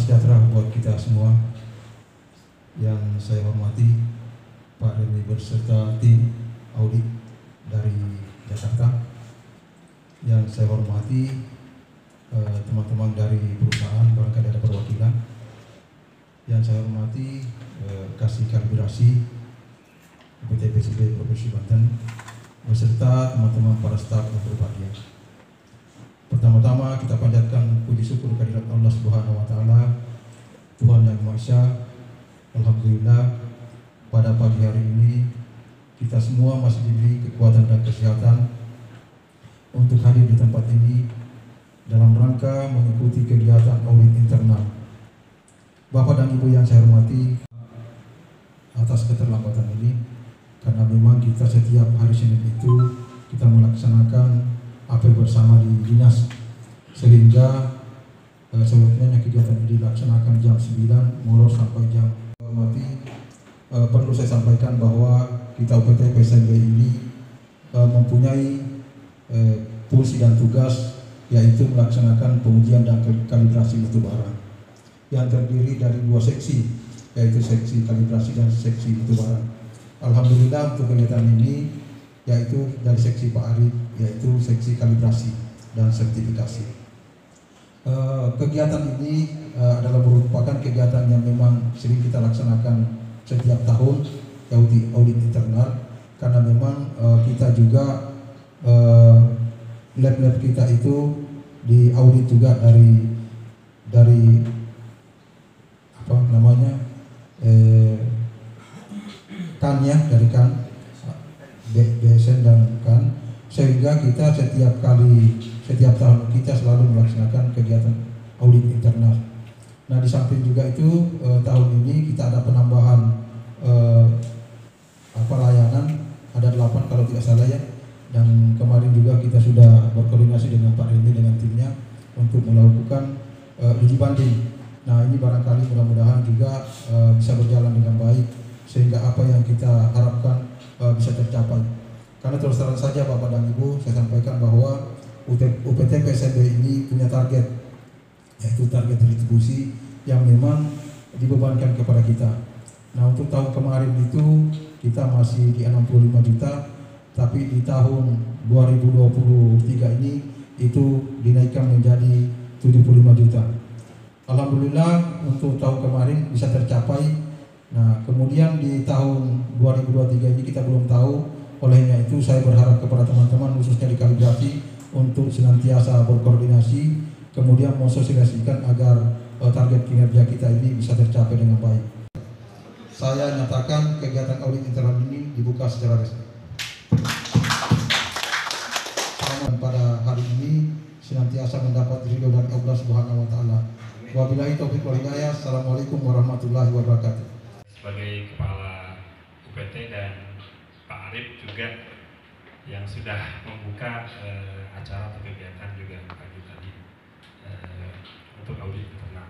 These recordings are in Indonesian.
sejahtera buat kita semua. Yang saya hormati Pak Reni berserta tim audit dari Jakarta. Yang saya hormati teman-teman dari perusahaan, barangkali ada perwakilan. Yang saya hormati kasih kalibrasi PT PCB Provinsi Banten beserta teman-teman para staf yang berbahagia. Pertama-tama kita panjatkan puji syukur kehadirat Allah Subhanahu wa taala, Tuhan yang Maha Esa. Alhamdulillah pada pagi hari ini kita semua masih diberi kekuatan dan kesehatan untuk hadir di tempat ini dalam rangka mengikuti kegiatan audit internal. Bapak dan Ibu yang saya hormati, atas keterlambatan ini karena memang kita setiap hari Senin itu kita melaksanakan apel bersama di dinas, sehingga sebenarnya kegiatan ini dilaksanakan jam 9 molor sampai jam. Hormati, perlu saya sampaikan bahwa kita UPT PSMB ini mempunyai fungsi dan tugas, yaitu melaksanakan pengujian dan kalibrasi mutu barang yang terdiri dari 2 seksi, yaitu seksi kalibrasi dan seksi mutu barang. Alhamdulillah untuk kegiatan ini yaitu dari seksi Pak Arif, yaitu seksi kalibrasi dan sertifikasi. Kegiatan ini adalah merupakan kegiatan yang memang sering kita laksanakan setiap tahun, audit internal, karena memang kita juga lab-lab kita itu diaudit juga dari apa namanya kan ya, dari kan BSN dan kan, sehingga kita setiap tahun kita selalu melaksanakan kegiatan audit internal. Nah, di samping juga itu tahun ini kita ada penambahan layanan, ada 8 kalau tidak salah ya. Dan kemarin juga kita sudah berkoordinasi dengan Pak Reni dengan timnya untuk melakukan uji banding. Nah, ini barangkali mudah-mudahan juga bisa berjalan dengan baik sehingga apa yang kita harapkan bisa tercapai. Karena terus terang saja Bapak dan Ibu, saya sampaikan bahwa UPT PSMB ini punya target, yaitu target retribusi yang memang dibebankan kepada kita. Nah, untuk tahun kemarin itu kita masih di 65 juta, tapi di tahun 2023 ini itu dinaikkan menjadi 75 juta. Alhamdulillah untuk tahun kemarin bisa tercapai. Nah, kemudian di tahun 2023 ini kita belum tahu, olehnya itu saya berharap kepada teman-teman khususnya di kalibrasi untuk senantiasa berkoordinasi, kemudian mensosialisasikan agar target kinerja kita ini bisa tercapai dengan baik. Saya nyatakan kegiatan audit internal ini dibuka secara resmi. Pada hari ini senantiasa mendapat ridho dari Allah Subhanahu wa taala. Wabillahi taufiq wal hidayah. Assalamualaikum warahmatullahi wabarakatuh. Sebagai Kepala UPT dan Pak Arif juga yang sudah membuka acara atau kegiatan juga pagi tadi untuk audit internal.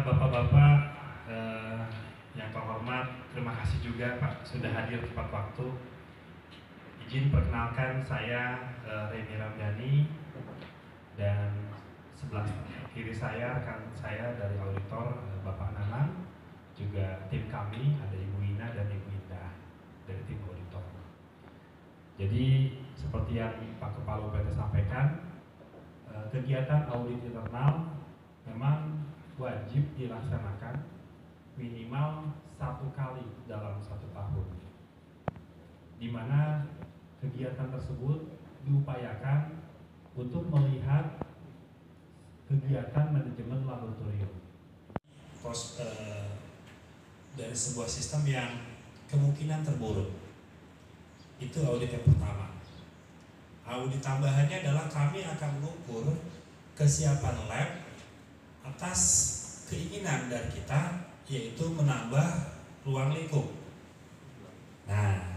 Bapak-bapak yang terhormat, terima kasih juga Pak sudah hadir tepat waktu. Izin perkenalkan, saya Reni Ramdhani, dan sebelah kiri saya rekan saya dari auditor Bapak Nanang, juga tim kami ada Ibu Ina dan Ibu Indah dari tim auditor. Jadi seperti yang Pak Kepala UPT sampaikan, kegiatan audit internal memang wajib dilaksanakan minimal 1 kali dalam 1 tahun, di mana kegiatan tersebut diupayakan untuk melihat kegiatan manajemen laboratorium dari sebuah sistem yang kemungkinan terburuk. Itu audit yang pertama. Audit tambahannya adalah kami akan mengukur kesiapan lab atas keinginan dari kita, yaitu menambah ruang lingkup. Nah,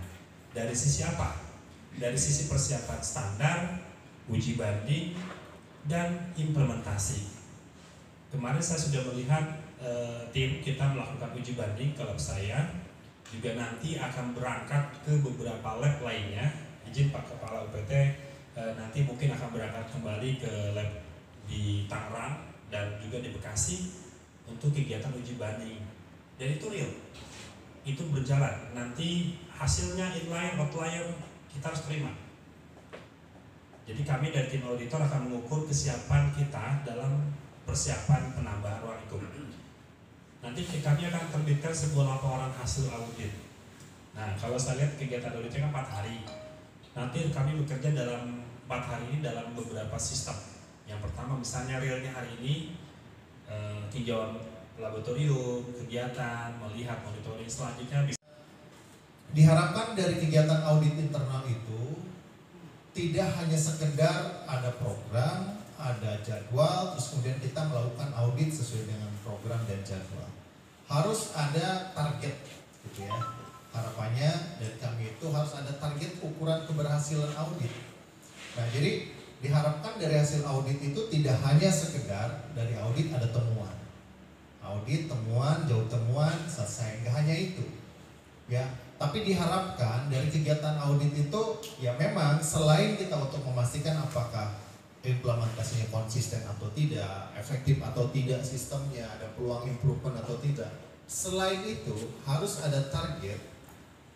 dari sisi apa? Dari sisi persiapan standar, uji banding, dan implementasi. Kemarin saya sudah melihat tim kita melakukan uji banding ke lab saya, juga nanti akan berangkat ke beberapa lab lainnya. Izin Pak Kepala UPT nanti mungkin akan berangkat kembali ke lab di Tangerang dan juga di Bekasi untuk kegiatan uji banding. Dan itu real, itu berjalan. Nanti hasilnya inline, outlier kita harus terima. Jadi kami dari tim auditor akan mengukur kesiapan kita dalam persiapan penambahan ruang lingkup. Nanti kami akan terbitkan sebuah laporan hasil audit. Nah, kalau saya lihat kegiatan auditnya kan 4 hari. Nanti kami bekerja dalam 4 hari ini dalam beberapa sistem. Yang pertama misalnya realnya hari ini tinjauan laboratorium, kegiatan, melihat monitoring, selanjutnya bisa. Diharapkan dari kegiatan audit internal itu tidak hanya sekedar ada program, ada jadwal, terus kemudian kita melakukan audit sesuai dengan program dan jadwal. Harus ada target, gitu ya. Harapannya dari kami itu harus ada target ukuran keberhasilan audit. Nah, jadi diharapkan dari hasil audit itu tidak hanya sekedar dari audit ada temuan. Audit, temuan, jauh temuan, selesai. Nggak hanya itu, ya. Tapi diharapkan dari kegiatan audit itu, ya memang selain kita untuk memastikan apakah implementasinya konsisten atau tidak, efektif atau tidak sistemnya, ada peluang improvement atau tidak. Selain itu harus ada target,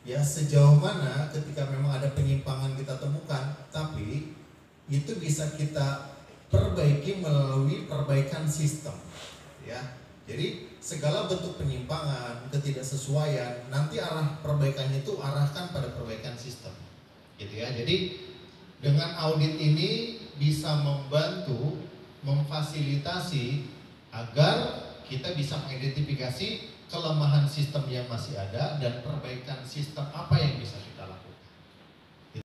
ya sejauh mana ketika memang ada penyimpangan kita temukan, tapi itu bisa kita perbaiki melalui perbaikan sistem, ya. Jadi segala bentuk penyimpangan, ketidaksesuaian, nanti arah perbaikannya itu arahkan pada perbaikan sistem, gitu ya. Jadi dengan audit ini bisa membantu, memfasilitasi agar kita bisa mengidentifikasi kelemahan sistem yang masih ada dan perbaikan sistem apa yang bisa kita lakukan.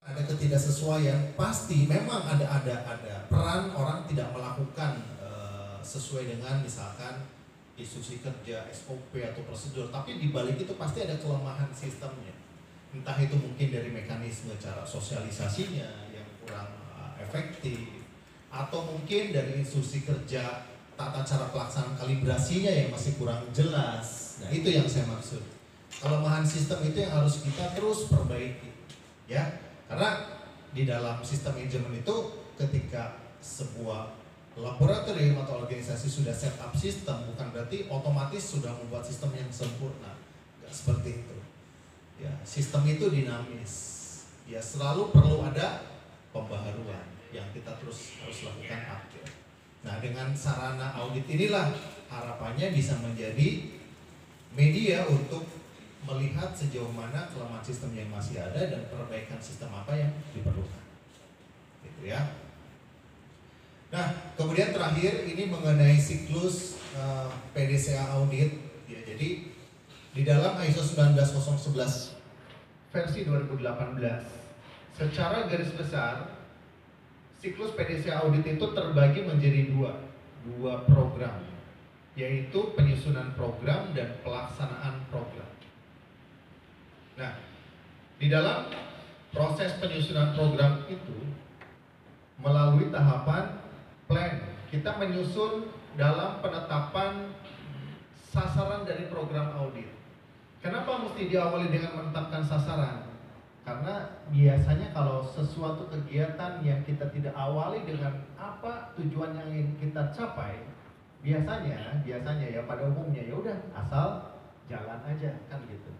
Ada ketidaksesuaian, pasti memang ada peran orang tidak melakukan sesuai dengan misalkan instruksi kerja, SOP atau prosedur, tapi di balik itu pasti ada kelemahan sistemnya. Entah itu mungkin dari mekanisme cara sosialisasinya yang kurang efektif, atau mungkin dari instruksi kerja tata cara pelaksanaan kalibrasinya yang masih kurang jelas. Nah, itu yang saya maksud. Kelemahan sistem itu yang harus kita terus perbaiki, ya. Karena di dalam sistem manajemen itu ketika sebuah laboratorium atau organisasi sudah set up sistem, bukan berarti otomatis sudah membuat sistem yang sempurna. Nggak seperti itu. Ya, sistem itu dinamis. Ya, selalu perlu ada pembaharuan yang kita terus harus lakukan update. Nah, dengan sarana audit inilah harapannya bisa menjadi media untuk melihat sejauh mana kelemahan sistem yang masih ada dan perbaikan sistem apa yang diperlukan. Gitu ya. Nah, kemudian terakhir ini mengenai siklus PDCA audit. Ya, jadi di dalam ISO 19011 versi 2018, secara garis besar siklus PDCA audit itu terbagi menjadi dua program, yaitu penyusunan program dan pelaksanaan program. Nah, di dalam proses penyusunan program itu melalui tahapan plan, kita menyusun dalam penetapan sasaran dari program audit. Kenapa mesti diawali dengan menetapkan sasaran? Karena biasanya kalau sesuatu kegiatan yang kita tidak awali dengan apa tujuan yang ingin kita capai, biasanya ya pada umumnya ya udah asal jalan aja kan gitu.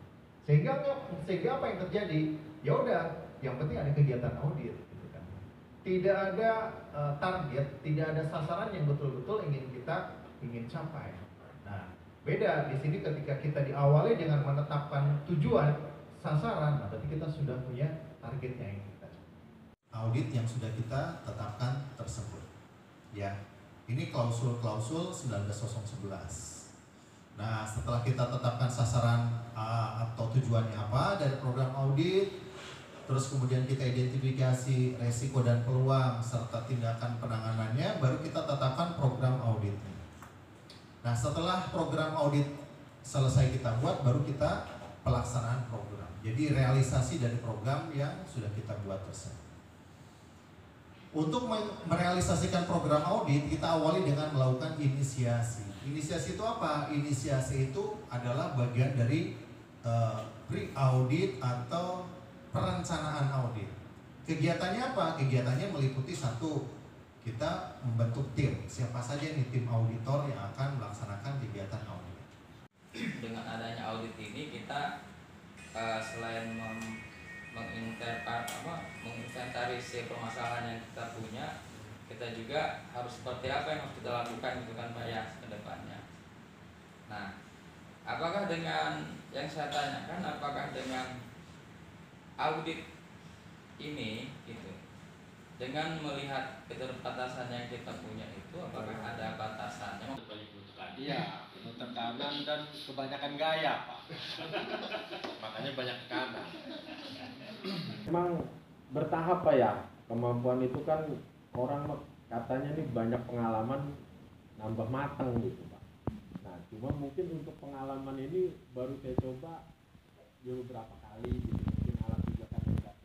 Sehingga apa yang terjadi? Ya udah, yang penting ada kegiatan audit. Tidak ada target, tidak ada sasaran yang betul-betul ingin capai. Nah, beda di sini ketika kita diawali dengan menetapkan tujuan, sasaran, berarti kita sudah punya targetnya yang kita capai. Audit yang sudah kita tetapkan tersebut. Ya, ini klausul 19011. Nah, setelah kita tetapkan sasaran atau tujuannya apa dari program audit, terus kemudian kita identifikasi resiko dan peluang serta tindakan penanganannya, baru kita tetapkan program auditnya. Nah, setelah program audit selesai kita buat, baru kita pelaksanaan program. Jadi realisasi dari program yang sudah kita buat tersebut. Untuk merealisasikan program audit, kita awali dengan melakukan inisiasi. Inisiasi itu apa? Inisiasi itu adalah bagian dari pre-audit atau perencanaan audit. Kegiatannya apa? Kegiatannya meliputi satu, kita membentuk tim. Siapa saja nih tim auditor yang akan melaksanakan kegiatan audit. Dengan adanya audit ini kita selain menginventarisir permasalahan yang kita punya, kita juga harus seperti apa yang harus kita lakukan gitu kan Pak ya ke depannya. Nah, apakah dengan yang saya tanyakan, apakah dengan audit ini gitu, dengan melihat keterbatasan yang kita punya itu, apakah ada batasannya? Iya, tekanan dan kebanyakan gaya Pak. Makanya banyak tekanan. Memang bertahap Pak ya, kemampuan itu kan orang katanya nih banyak pengalaman nambah matang gitu Pak. Nah cuma mungkin untuk pengalaman ini baru saya coba ya beberapa kali gitu, mungkin alat juga kan tidak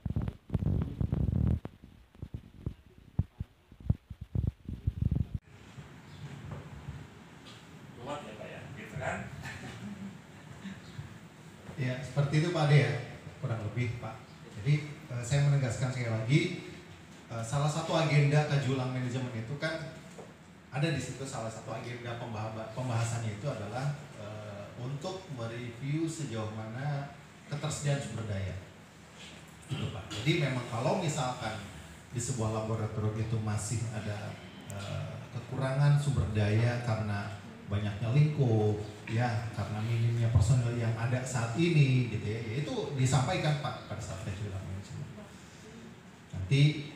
Kuat ya Pak ya, gitu kan? Ya, seperti itu Pak Ade ya, kurang lebih Pak. Jadi saya menegaskan sekali lagi, salah satu agenda kaji ulang manajemen itu kan ada di situ, salah satu agenda pembahasannya itu adalah untuk mereview sejauh mana ketersediaan sumber daya. Gitu Pak. Jadi memang kalau misalkan di sebuah laboratorium itu masih ada kekurangan sumber daya karena banyaknya lingkup, ya karena minimnya personel yang ada saat ini gitu ya, itu disampaikan Pak pada saat kaji ulang manajemen. Nanti